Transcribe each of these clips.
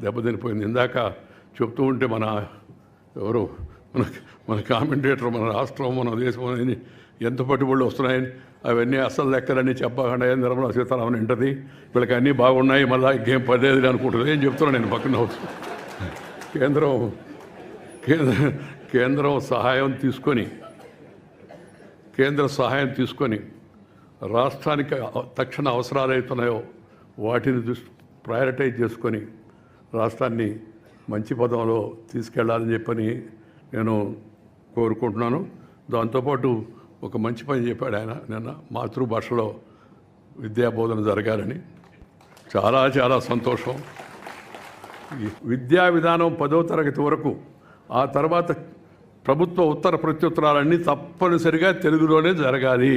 దెబ్బతినిపోయింది. ఇందాక చెప్తూ ఉంటే ఎవరు మన కామెంటేటర్ మన రాష్ట్రం మన దేశం అని ఎంత పట్టుబడులు వస్తున్నాయని అవన్నీ అసలు లెక్కలన్నీ చెప్పకుండా నిర్మలా సీతారామన్ వింటది. వీళ్ళకి అన్నీ బాగున్నాయి, మళ్ళీ ఇంకేం పర్లేదు అనుకుంటుంది. ఏం చెప్తున్నా నేను పక్కన కేంద్రం సహాయం తీసుకొని రాష్ట్రానికి తక్షణ అవసరాలు అవుతున్నాయో వాటిని ప్రయారిటైజ్ చేసుకొని రాష్ట్రాన్ని మంచి పదంలో తీసుకెళ్లాలని చెప్పని నేను కోరుకుంటున్నాను. దాంతోపాటు ఒక మంచి పని చెప్పాడు ఆయన నిన్న, మాతృభాషలో విద్యాబోధన జరగాలని. చాలా చాలా సంతోషం. విద్యా విధానం 10వ తరగతి వరకు, ఆ తర్వాత ప్రభుత్వ ఉత్తర ప్రత్యుత్తరాలన్నీ తప్పనిసరిగా తెలుగులోనే జరగాలి.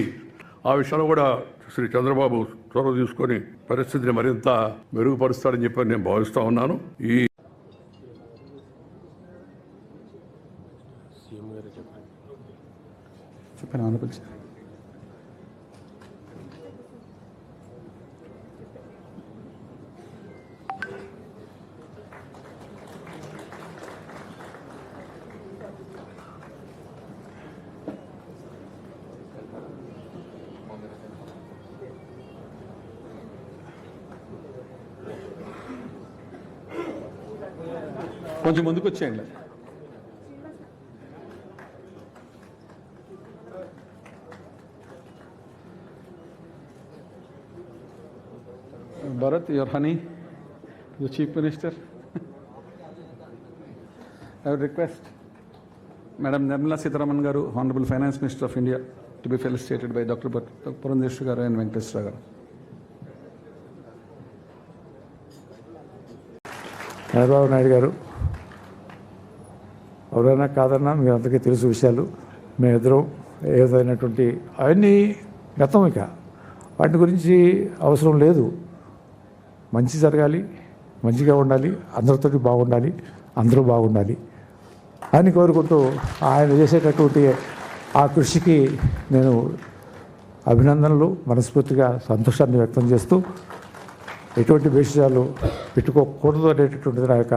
ఆ విషయంలో కూడా శ్రీ చంద్రబాబు చొరవ తీసుకొని పరిస్థితిని మరింత మెరుగుపరుస్తాడని చెప్పి నేను భావిస్తూ ఉన్నాను. కొంచెం ముందుకు వచ్చేయండి. Bharat, your honey, the Chief Minister. I would request Madam Nirmala Sitharaman Garu, Honorable Finance Minister of India, to be felicitated by Dr. Purandeshwari Garu and Venkateswara Garu. Chandrababu Naidu గారు ఎవరైనా కాదన్నా మీ అందరికీ తెలుసు విషయాలు. మేమిద్దరం ఏ విధమైనటువంటి అవన్నీ గతం, ఇక వాటి గురించి అవసరం లేదు. మంచి జరగాలి, మంచిగా ఉండాలి, అందరితోటి బాగుండాలి, అందరూ బాగుండాలి అని కోరుకుంటూ ఆయన చేసేటటువంటి ఆ కృషికి నేను అభినందనలు, మనస్ఫూర్తిగా సంతోషాన్ని వ్యక్తం చేస్తూ ఎటువంటి భేషజాలు పెట్టుకోకూడదు అనేటటువంటిది నా యొక్క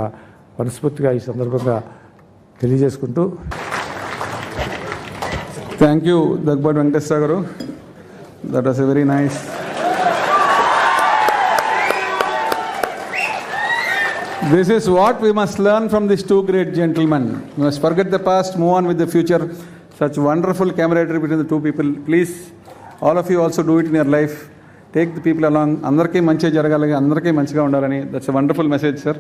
మనస్ఫూర్తిగా ఈ సందర్భంగా తెలియజేసుకుంటూ. థ్యాంక్ యూ దగ్గుబాటి వెంకటేశ్వర గారు. That was a very nice. This is what we must learn from these two great gentlemen. We must forget the past, move on with the future. Such wonderful camaraderie between the two people. Please, all of you also do it in your life. Take the people along. Andarki manchi jaragalagi, andarki manchiga undalani. That's a wonderful message, sir.